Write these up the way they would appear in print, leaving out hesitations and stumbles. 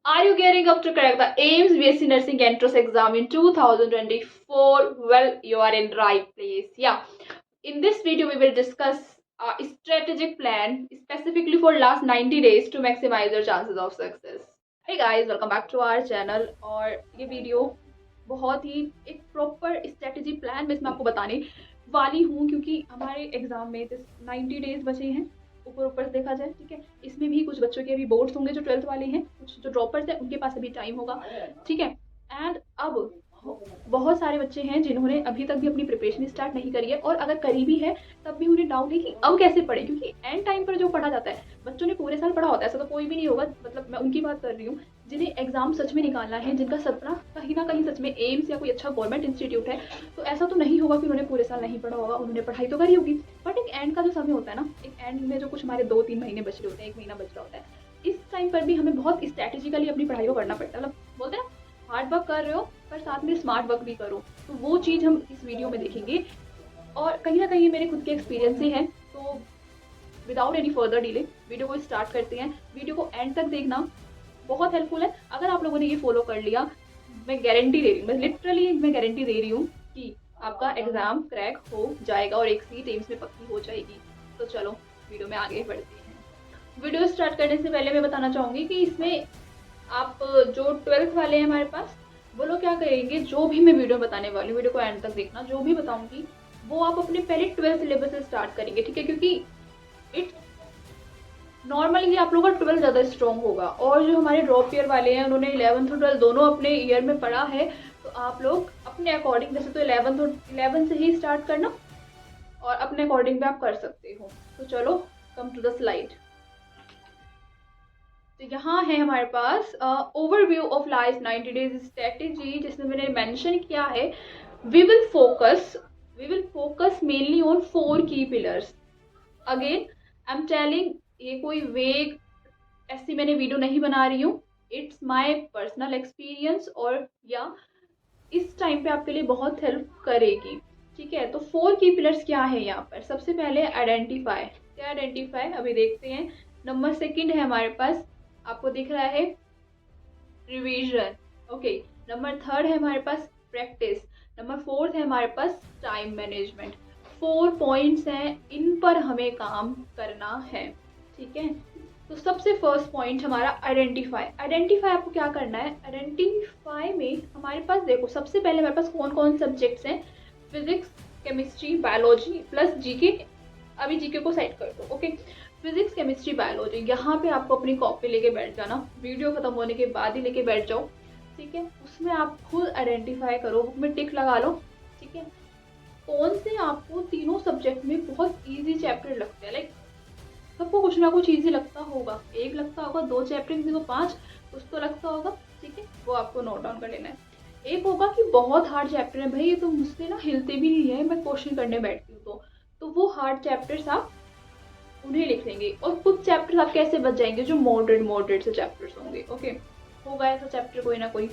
Are you gearing up to crack the AIMS BSc Nursing Entrance exam in 2024? Well, you are in right place. Yeah. In this video, we will discuss a strategic plan specifically for last 90 days to maximize your chances of success. Hey guys, welcome back to our channel. और ये video बहुत ही एक proper strategy plan में इसमें आपको बताने वाली हूँ, क्योंकि हमारे एग्जाम में 90 डेज बचे हैं ऊपर ऊपर से देखा जाए। ठीक है, इसमें भी कुछ बच्चों के अभी बोर्ड्स होंगे जो 12th वाले हैं, कुछ जो ड्रॉपर्स हैं उनके पास अभी टाइम होगा। ठीक है, एंड अब बहुत सारे बच्चे हैं जिन्होंने अभी तक भी अपनी प्रिपरेशन स्टार्ट नहीं करी है, और अगर करी भी है तब भी उन्हें डाउट है कि अब कैसे पढ़े, क्योंकि एंड टाइम पर जो पढ़ा जाता है बच्चों ने पूरे साल पढ़ा होता है, ऐसा तो कोई भी नहीं होगा। मतलब मैं उनकी बात कर रही हूँ जिन्हें एग्जाम सच में निकालना है, जिनका सपना कहीं ना कहीं सच में एम्स या कोई अच्छा गवर्नमेंट इंस्टीट्यूट है। तो ऐसा तो नहीं होगा कि उन्होंने पूरे साल नहीं पढ़ा होगा, उन्होंने पढ़ाई तो करी होगी, बट एक एंड का जो समय होता है ना, एक एंड में जो कुछ हमारे 2-3 महीने बच रहे होते हैं, 1 महीना बच रहा होता है, इस टाइम पर भी हमें बहुत स्ट्रैटेजिकली अपनी पढ़ाई को करना पड़ता है। मतलब बोलते हैं ना, हार्ड वर्क कर रहे हो पर साथ में स्मार्ट वर्क भी करो, तो वो चीज़ हम इस वीडियो में देखेंगे। और कहीं ना कहीं मेरे खुद के एक्सपीरियंस ही हैं, तो without any further delay video को स्टार्ट करते हैं। वीडियो को एंड तक देखना बहुत हेल्पफुल है। अगर आप लोगों ने ये फॉलो कर लिया, मैं गारंटी दे रही हूँ, मैं लिटरली मैं गारंटी दे रही हूँ कि आपका एग्जाम क्रैक हो जाएगा और एक सीट एम्स में पक्की हो जाएगी। तो चलो वीडियो में आगे बढ़ते हैं। वीडियो स्टार्ट करने से पहले मैं बताना चाहूँगी कि इसमें आप जो 12th वाले हैं हमारे पास, वो लोग क्या करेंगे, जो भी मैं वीडियो बताने वाली हूँ वीडियो को एंड तक देखना, जो भी बताऊंगी वो आप अपने पहले 12th सिलेबस से स्टार्ट करेंगे। ठीक है, क्योंकि इट्स नॉर्मली आप लोगों का 12th ज़्यादा स्ट्रॉन्ग होगा, और जो हमारे ड्रॉप ईयर वाले हैं उन्होंने 11th और 12th दोनों अपने ईयर में पढ़ा है, तो आप लोग अपने अकॉर्डिंग, वैसे तो 11 से ही स्टार्ट करना और अपने अकॉर्डिंग भी आप कर सकते हो। तो चलो कम टू द स्लाइड। तो यहाँ है हमारे पास overview of last 90 days strategy, जिसमें मैंने मेंशन किया है we will focus mainly on 4 key pillars. Again I am telling, ये कोई वेग ऐसी मैंने वीडियो नहीं बना रही हूँ, इट्स माय पर्सनल एक्सपीरियंस, और या इस टाइम पे आपके लिए बहुत हेल्प करेगी। ठीक है, तो 4 की पिलर्स क्या है यहाँ पर। सबसे पहले आइडेंटिफाई। क्या आइडेंटिफाई अभी देखते हैं। नंबर 2 है हमारे पास, आपको दिख रहा है, रिवीजन। ओके, नंबर 3 है हमारे पास प्रैक्टिस। नंबर 4 है हमारे पास टाइम मैनेजमेंट। 4 पॉइंट्स हैं, इन पर हमें काम करना है। ठीक है, तो सबसे फर्स्ट पॉइंट हमारा आइडेंटिफाई। आइडेंटिफाई आपको क्या करना है, आइडेंटिफाई में हमारे पास देखो सबसे पहले हमारे पास कौन कौन सब्जेक्ट्स हैं, physics, chemistry, biology plus GK. अभी जीके को साइड कर दो। ओके, फिजिक्स, केमिस्ट्री, बायोलॉजी, यहाँ पे आपको अपनी कॉपी लेके बैठ जाना, वीडियो खत्म होने के बाद ही लेके बैठ जाओ। ठीक है, उसमें आप खुद आइडेंटिफाई करो, बुक में टिक लगा लो। ठीक है, कौन से आपको तीनों सब्जेक्ट में बहुत इजी चैप्टर लगते हैं। लाइक सबको कुछ ना कुछ इजी लगता होगा, एक लगता होगा, 2 चैप्टर किसी को 5, कुछ तो लगता होगा। ठीक है, वो आपको नोट डाउन कर लेना है। एक होगा कि बहुत हार्ड चैप्टर है, भाई ये तो मुझसे ना हिलते भी नहीं है, मैं क्वेश्चन करने बैठती हूँ, तो वो हार्ड चैप्टर्स आप उन्हें लिख लेंगे। और कुछ चैप्टर्स आप कैसे बच जाएंगे, जो मॉडरेट से चैप्टर्स होंगे। ओके, होगा ऐसा चैप्टर कोई ना कोई,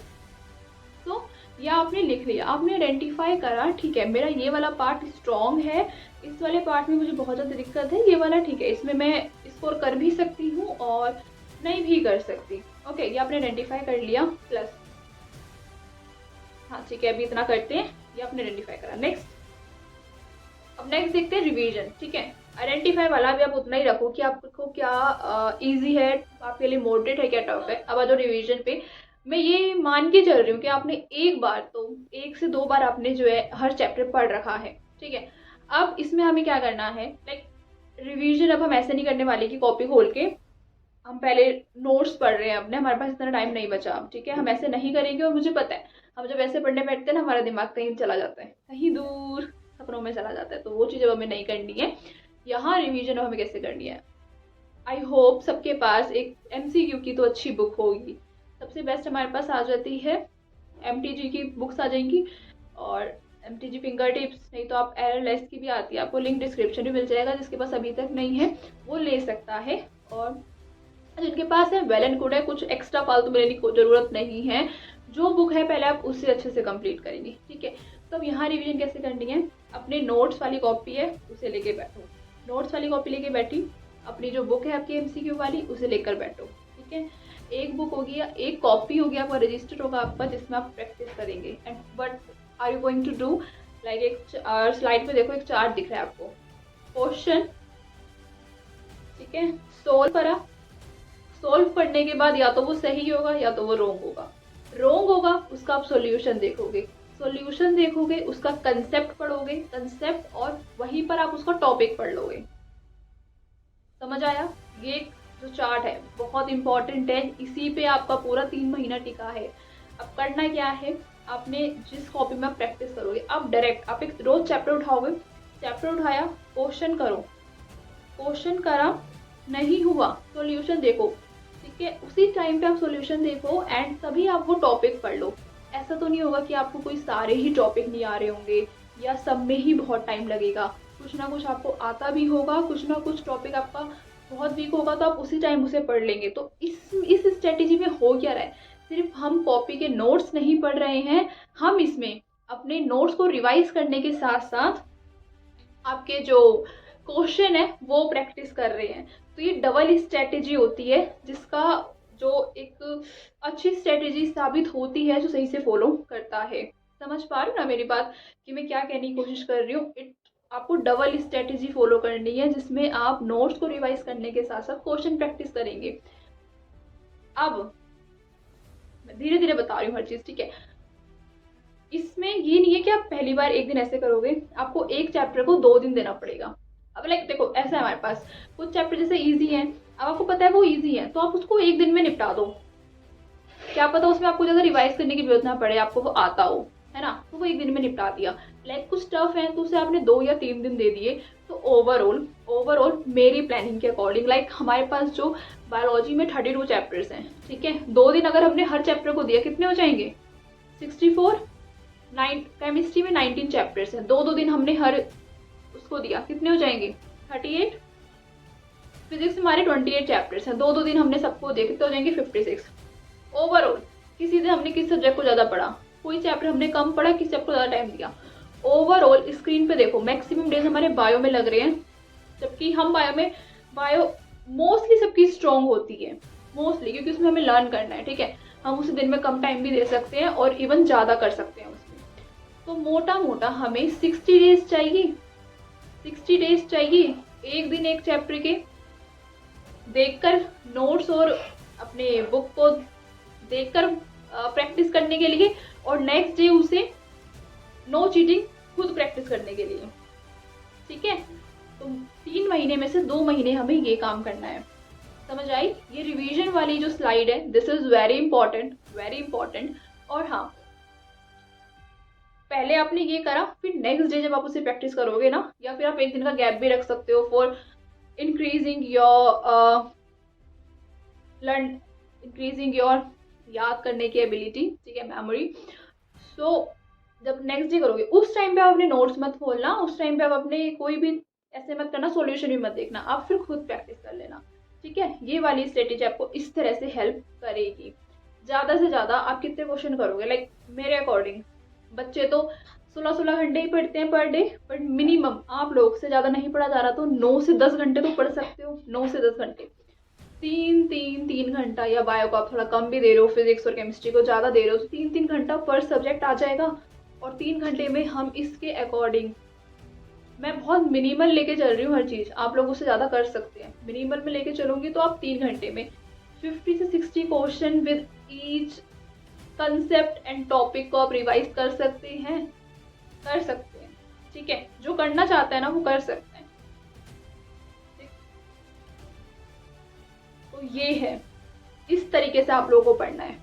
तो या आपने लिख लिया, आपने आइडेंटिफाई करा, ठीक है मेरा ये वाला पार्ट स्ट्रॉन्ग है, इस वाले पार्ट में मुझे बहुत ज़्यादा दिक्कत है, ये वाला ठीक है इसमें मैं स्कोर कर भी सकती हूँ और नहीं भी कर सकती। ओके, ये आपने आइडेंटिफाई कर लिया। प्लस हाँ ठीक है, अभी इतना करते हैं, ये आपने आइडेंटिफाई करा। नेक्स्ट, अब नेक्स्ट देखते हैं रिवीजन। ठीक है, आइडेंटिफाई वाला भी आप उतना ही रखो कि आपको क्या इजी है, आपके लिए मॉडरेट है, क्या टफ है। अब आ जाओ रिवीजन पे। मैं ये मान के चल रही हूँ कि आपने एक बार तो 1 से 2 बार आपने जो है हर चैप्टर पढ़ रखा है। ठीक है, अब इसमें हमें क्या करना है, लाइक रिवीजन अब हम ऐसे नहीं करने वाले कि कॉपी खोल के हम पहले नोट्स पढ़ रहे हैं अपने, हमारे पास इतना टाइम नहीं बचा अब। ठीक है, हम ऐसे नहीं करेंगे, और मुझे पता है हम जब ऐसे पढ़ने बैठते हैं ना, हमारा दिमाग कहीं चला जाता है, कहीं दूर सपनों में चला जाता है, तो वो चीज़ अब हमें नहीं करनी है। यहाँ रिवीजन अब हमें कैसे करनी है, आई होप सबके पास एक MCQ की तो अच्छी बुक होगी। सबसे बेस्ट हमारे पास आ जाती है MTG की बुक्स आ जाएंगी, और MTG फिंगर टिप्स, नहीं तो आप एयरलेस की भी आती है, आपको लिंक डिस्क्रिप्शन में मिल जाएगा, जिसके पास अभी तक नहीं है वो ले सकता है। और जिनके पास है वेल एंड गुड है, कुछ एक्स्ट्रा फालतू में लेने की जरूरत नहीं है, जो बुक है पहले आप उससे अच्छे से कंप्लीट करेंगे। ठीक है, तो अब यहाँ रिवीजन कैसे करनी है, अपने नोट्स वाली कॉपी है उसे लेके बैठो, नोट्स वाली कॉपी लेके बैठी, अपनी जो बुक है आपकी MCQ वाली उसे लेकर बैठो। ठीक है, एक बुक होगी या एक कॉपी होगी आपका रजिस्टर होगा आपका, जिसमें आप प्रैक्टिस करेंगे। And but are you going to do like एक स्लाइड पे देखो एक चार्ट दिख रहा है आपको, क्वेश्चन, ठीक है, सोल्व करा, सोल्व करने के बाद या तो वो सही होगा या तो वो रॉन्ग होगा। रॉन्ग होगा उसका आप सॉल्यूशन देखोगे, सॉल्यूशन देखोगे उसका कंसेप्ट पढ़ोगे, कंसेप्ट और वहीं पर आप उसका टॉपिक पढ़ लोगे। समझ आया? ये जो चार्ट है बहुत इंपॉर्टेंट है, इसी पे आपका पूरा 3 महीना टिका है। अब करना क्या है, आपने जिस कॉपी में आप प्रैक्टिस करोगे, आप डायरेक्ट आप एक रोज चैप्टर उठाओगे, चैप्टर उठाया, क्वेश्चन करो, क्वेश्चन करा, नहीं हुआ सॉल्यूशन देखो, ठीक है, उसी टाइम पे आप सॉल्यूशन देखो एंड तभी आप वो टॉपिक पढ़ लो। ऐसा तो नहीं होगा कि आपको कोई सारे ही टॉपिक नहीं आ रहे होंगे या सब में ही बहुत टाइम लगेगा, कुछ ना कुछ आपको आता भी होगा, कुछ ना कुछ टॉपिक आपका बहुत वीक होगा तो आप उसी टाइम उसे पढ़ लेंगे। तो इस स्ट्रेटेजी में हो क्या रहा है, सिर्फ हम कॉपी के नोट्स नहीं पढ़ रहे हैं, हम इसमें अपने नोट्स को रिवाइज करने के साथ साथ आपके जो क्वेश्चन है वो प्रैक्टिस कर रहे हैं। तो ये डबल स्ट्रेटेजी होती है, जिसका जो एक अच्छी स्ट्रेटेजी साबित होती है जो सही से फॉलो करता है। समझ पा रहे हो ना मेरी बात कि मैं क्या कहने की कोशिश कर रही हूँ? आपको डबल स्ट्रेटेजी फॉलो करनी है, जिसमें आप नोट्स को रिवाइज करने के साथ साथ क्वेश्चन प्रैक्टिस करेंगे। अब मैं धीरे धीरे बता रही हूँ हर चीज, ठीक है। इसमें ये नहीं है कि आप पहली बार एक दिन ऐसे करोगे, आपको एक चैप्टर को 2 दिन देना पड़ेगा। अब लाइक देखो ऐसा है, हमारे पास कुछ चैप्टर जैसे इजी है, अब आपको पता है वो इजी है तो आप उसको एक दिन में निपटा दो, क्या पता उसमें आपको ज़्यादा रिवाइज करने की जरूरत ना पड़े, आपको वो आता हो, है ना, तो वो एक दिन में निपटा दिया। लाइक कुछ टफ है तो उसे आपने 2 या 3 दिन दे दिए। तो ओवरऑल मेरी प्लानिंग के अकॉर्डिंग लाइक हमारे पास जो बायोलॉजी में 32 चैप्टर्स हैं, ठीक है, 2 दिन अगर हमने हर चैप्टर को दिया कितने हो जाएंगे, 64। केमिस्ट्री में 19 चैप्टर्स हैं, 2 दिन हमने हर उसको दिया, कितने हो जाएंगे 38। फिजिक्स में हमारे 28 चैप्टर्स हैं, 2 दिन हमने सबको दिया, कितने हो जाएंगे 56। ओवरऑल किसी दिन हमने किस सब्जेक्ट को ज़्यादा पढ़ा, कोई चैप्टर हमने कम पढ़ा, किस चैप्टर को ज़्यादा टाइम दिया। ओवरऑल स्क्रीन पे देखो मैक्सिमम डेज हमारे बायो में लग रहे हैं, जबकि हम बायो मोस्टली सबकी स्ट्रॉन्ग होती है, मोस्टली क्योंकि उसमें हमें लर्न करना है, ठीक है, हम उसे दिन में कम टाइम भी दे सकते हैं और इवन ज़्यादा कर सकते हैं उसमें। तो मोटा मोटा हमें 60 डेज चाहिए, 60 डेज चाहिए एक दिन एक चैप्टर के देखकर, नोट्स और अपने बुक को देखकर प्रैक्टिस करने के लिए, और नेक्स्ट डे उसे नो चीटिंग खुद प्रैक्टिस करने के लिए, ठीक है। तो 3 महीने में से 2 महीने हमें ये काम करना है। समझ आई? ये रिवीजन वाली जो स्लाइड है, this is very important, very important. और हाँ, पहले आपने ये करा, फिर नेक्स्ट डे जब आप उसे प्रैक्टिस करोगे ना, या फिर आप एक दिन का गैप भी रख सकते हो फॉर इंक्रीजिंग योर याद करने की एबिलिटी, ठीक है, मेमोरी। सो जब नेक्स्ट डे करोगे उस टाइम पे आप अपने नोट्स मत खोलना, उस टाइम पे आप अपने कोई भी ऐसे मत करना, सॉल्यूशन भी मत देखना, आप फिर खुद प्रैक्टिस कर लेना, ठीक है। ये वाली स्ट्रेटेजी आपको इस तरह से हेल्प करेगी। ज़्यादा से ज़्यादा आप कितने क्वेश्चन करोगे, लाइक मेरे अकॉर्डिंग बच्चे तो 16-16 घंटे ही पढ़ते हैं पर डे, बट मिनिमम आप लोग से ज़्यादा नहीं पढ़ा जा रहा तो 9 से 10 घंटे तो पढ़ सकते हो, 9 से 10 घंटे, 3 घंटा, या बायो को आप थोड़ा कम भी दे रहे हो, फिजिक्स और केमिस्ट्री को ज़्यादा दे रहे हो तो 3 घंटा पर सब्जेक्ट आ जाएगा। और 3 घंटे में हम इसके अकॉर्डिंग, मैं बहुत मिनिमल लेके चल रही हूँ हर चीज़, आप लोग उससे ज़्यादा कर सकते हैं, मिनिमल में लेके चलूँगी तो आप 3 घंटे में 50 से 60 question with each concept and topic को आप रिवाइज कर सकते हैं, ठीक है। जो करना चाहता है ना वो कर सकते हैं। तो ये है, इस तरीके से आप लोगों को पढ़ना है।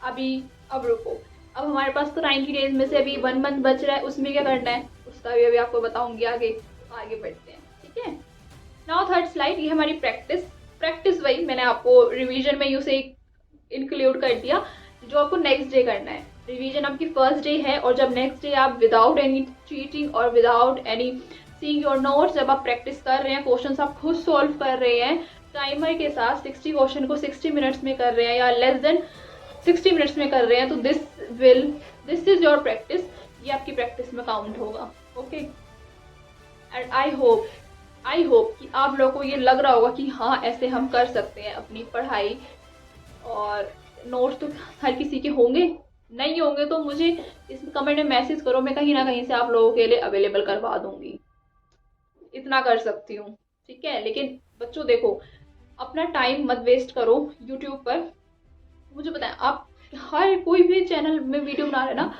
अब रुको, अब हमारे पास तो 90 डेज में से अभी 1 मंथ बच रहा है, उसमें क्या करना है उसका भी अभी आपको बताऊंगी आगे बढ़ते हैं, ठीक है। नाउ थर्ड स्लाइड, ये हमारी प्रैक्टिस वही मैंने आपको रिवीजन में उसे इंक्लूड कर दिया, जो आपको नेक्स्ट डे करना है। रिवीजन आपकी फर्स्ट डे है, और जब नेक्स्ट डे आप विदाउट एनी चीटिंग और without any seeing your notes, जब आप प्रैक्टिस कर रहे हैं, क्वेश्चंस आप खुद सॉल्व कर रहे हैं टाइमर के साथ, 60 क्वेश्चन को 60 मिनट्स में कर रहे हैं या लेस देन 60 मिनट्स में कर रहे हैं, तो दिस इज योर प्रैक्टिस, ये आपकी प्रैक्टिस में काउंट होगा, ओके। एंड आई होप कि आप लोगों को ये लग रहा होगा कि हाँ ऐसे हम कर सकते हैं अपनी पढ़ाई और नोट्स तो हर किसी के होंगे, नहीं होंगे तो मुझे इस कमेंट में मैसेज करो, मैं कहीं ना कहीं से आप लोगों के लिए अवेलेबल करवा दूंगी, इतना कर सकती हूँ, ठीक है। लेकिन बच्चों देखो, अपना टाइम मत वेस्ट करो यूट्यूब पर। मुझे पता है आप हर कोई भी चैनल में वीडियो बना रहे हैं ना,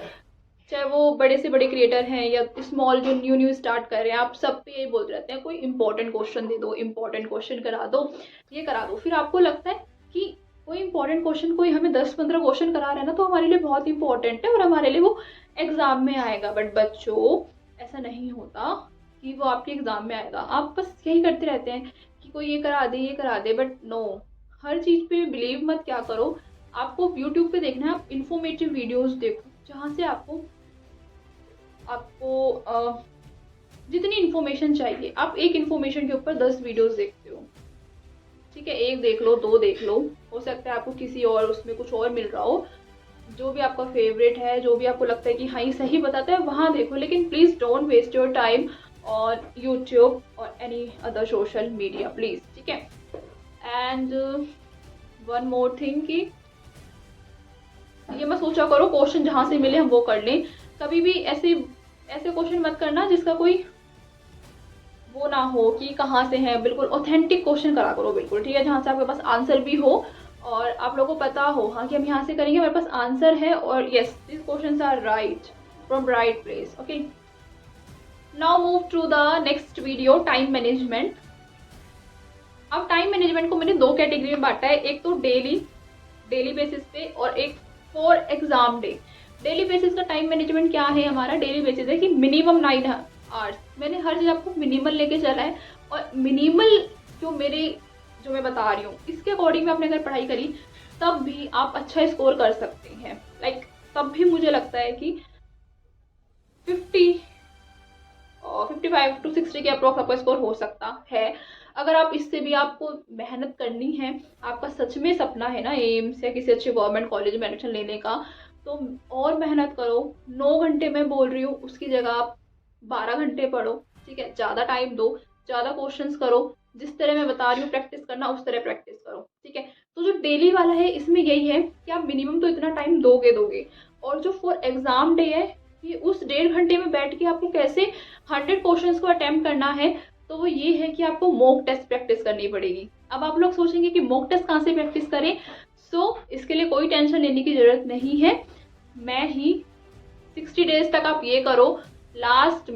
चाहे वो बड़े से बड़े क्रिएटर हैं या स्मॉल जो न्यू न्यू स्टार्ट कर रहे हैं, आप सब पे यही बोलते रहते हैं कोई इंपॉर्टेंट क्वेश्चन दे दो, इंपॉर्टेंट क्वेश्चन करा दो, ये करा दो। फिर आपको लगता है कि कोई इंपॉर्टेंट क्वेश्चन कोई हमें 10-15 क्वेश्चन करा रहा है ना, तो हमारे लिए बहुत इंपॉर्टेंट है और हमारे लिए वो एग्जाम में आएगा। बट बच्चों ऐसा नहीं होता कि वो आपके एग्जाम में आएगा। आप बस यही करते रहते हैं कि कोई ये करा दे, ये करा दे, बट नो, हर चीज़ पे बिलीव मत क्या करो। आपको यूट्यूब पे देखना है, आप इन्फॉर्मेटिव वीडियोस देखो जहाँ से आपको आपको जितनी इन्फॉर्मेशन चाहिए। आप एक इन्फॉर्मेशन के ऊपर 10 वीडियोस देखते हो, ठीक है, एक देख लो, 2 देख लो, हो सकता है आपको किसी और उसमें कुछ और मिल रहा हो, जो भी आपका फेवरेट है, जो भी आपको लगता है कि हाँ ये सही बताता है वहाँ देखो। लेकिन please don't waste your time on YouTube और any other social media please, ठीक है। एंड वन मोर थिंग कि ये मत सोचा करो क्वेश्चन जहाँ से मिले हम वो कर लें। कभी भी ऐसे क्वेश्चन मत करना जिसका कोई वो ना हो कि कहाँ से है। बिल्कुल ऑथेंटिक क्वेश्चन करा करो, बिल्कुल, ठीक है, जहाँ से आपके पास आंसर भी हो और आप लोगों को पता हो हाँ कि हम यहाँ से करेंगे, हमारे पास आंसर है और yes this questions are right from right place. Okay, now move to the next video, time management. अब टाइम मैनेजमेंट को मैंने 2 कैटेगरी में बांटा है, एक तो डेली बेसिस पे और एक for exam day. Daily basis का टाइम मैनेजमेंट क्या है, हमारा डेली बेसिस है कि मिनिमम 9 आवर्स। मैंने हर चीज़ आपको मिनिमल लेके चला है और मिनिमल जो मैं बता रही हूँ इसके अकॉर्डिंग में आपने अगर पढ़ाई करी तब भी आप अच्छा स्कोर कर सकते हैं। लाइक तब भी मुझे लगता है कि 55 to 60 के अप्रॉक्स आपका स्कोर हो सकता है। अगर आप इससे भी आपको मेहनत करनी है, आपका सच में सपना है ना एम्स या किसी अच्छे गवर्नमेंट कॉलेज में एडमिशन लेने का, तो और मेहनत करो। 9 घंटे मैं बोल रही हूँ उसकी जगह आप 12 घंटे पढ़ो, ठीक है, ज़्यादा टाइम दो, ज़्यादा क्वेश्चंस करो, जिस तरह मैं बता रही हूँ प्रैक्टिस करना उस तरह प्रैक्टिस करो, ठीक है। तो जो डेली वाला है इसमें यही है कि आप मिनिमम तो इतना टाइम दोगे। और जो फॉर एग्जाम डे है कि उस 1.5 घंटे में बैठ के आपको कैसे 100 क्वेश्चंस को अटेम्प्ट करना है, तो वो ये है कि आपको मॉक टेस्ट प्रैक्टिस करनी पड़ेगी। अब आप लोग सोचेंगे कि मॉक टेस्ट कहाँ से प्रैक्टिस करें, सो इसके लिए कोई टेंशन लेने की जरूरत नहीं है। मैं ही 60 डेज तक आप ये करो, लास्ट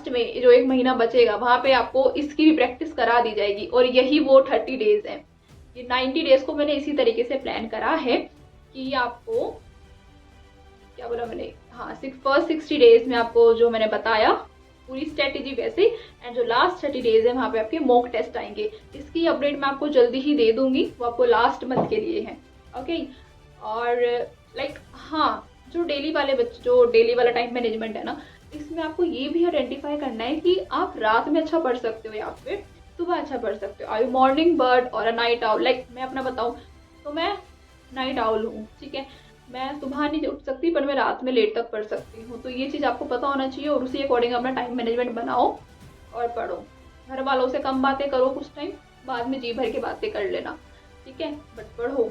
में जो 1 महीना बचेगा वहां पे आपको इसकी भी प्रैक्टिस करा दी जाएगी। और यही वो 30 डेज है। ये 90 डेज को मैंने इसी तरीके से प्लान करा है कि आपको क्या बोला मैंने, हाँ, फर्स्ट 60 डेज में आपको जो मैंने बताया पूरी स्ट्रेटेजी वैसे, एंड जो लास्ट 30 डेज है वहाँ पे आपके मॉक टेस्ट आएंगे। इसकी अपडेट मैं आपको जल्दी ही दे दूंगी, वो आपको लास्ट मंथ के लिए है। ओके, और लाइक हाँ, जो डेली वाला टाइम मैनेजमेंट है ना, इसमें आपको ये भी आइडेंटिफाई करना है कि आप रात में अच्छा पढ़ सकते हो या फिर सुबह अच्छा पढ़ सकते हो। आई यू मॉर्निंग बर्ड और अ नाइट आउल। लाइक मैं अपना बताऊँ तो मैं नाइट आउल हूँ, ठीक है, मैं सुबह नहीं उठ सकती पर मैं रात में लेट तक पढ़ सकती हूँ। तो ये चीज़ आपको पता होना चाहिए और उसी अकॉर्डिंग अपना टाइम मैनेजमेंट बनाओ और पढ़ो। घर वालों से कम बातें करो कुछ टाइम, बाद में जी भर के बातें कर लेना, ठीक है, बट पढ़ो।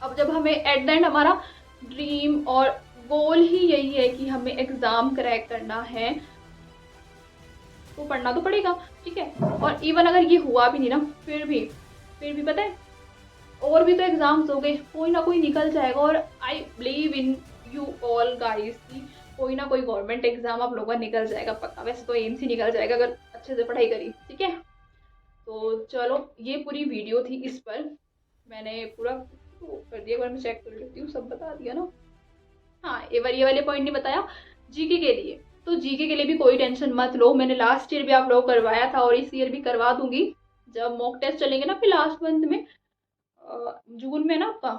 अब जब हमें एट द एंड हमारा ड्रीम और गोल ही यही है कि हमें एग्ज़ाम क्रैक करना है, तो पढ़ना तो पड़ेगा, ठीक है। और इवन अगर ये हुआ भी नहीं ना, फिर भी पता है और भी तो एग्जाम्स हो गए, कोई ना कोई निकल जाएगा। और I believe in you all guys कि कोई ना कोई गवर्नमेंट एग्जाम आप लोगों का निकल जाएगा पक्का। वैसे तो एम्स ही निकल जाएगा अगर अच्छे से पढ़ाई करी, ठीक है। तो चलो ये पूरी वीडियो थी, इस पर मैंने पूरा कर दिया। एक बार मैं चेक कर लेती हूँ, सब बता दिया ना। हाँ, ये वाले पॉइंट नहीं बताया जीके के लिए, तो जीके के लिए भी कोई टेंशन मत लो। मैंने लास्ट ईयर भी आप लोग करवाया था और इस ईयर भी करवा दूंगी। जब मॉक टेस्ट चलेंगे ना फिर लास्ट मंथ में, जून में ना आपका,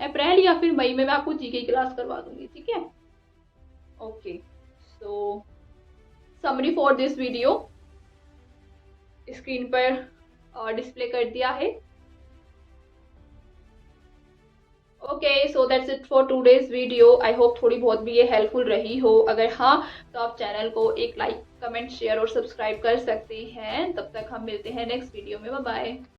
अप्रैल या फिर मई में मैं आपको जीके की क्लास करवा दूंगी, ठीक है। Okay, so summary for this video screen पर डिस्प्ले कर दिया है। Okay, so that's it for today's video. I hope थोड़ी बहुत भी ये हेल्पफुल रही हो। अगर हाँ तो आप चैनल को एक लाइक, कमेंट, शेयर और सब्सक्राइब कर सकते हैं। तब तक हम मिलते हैं नेक्स्ट वीडियो में। Bye bye.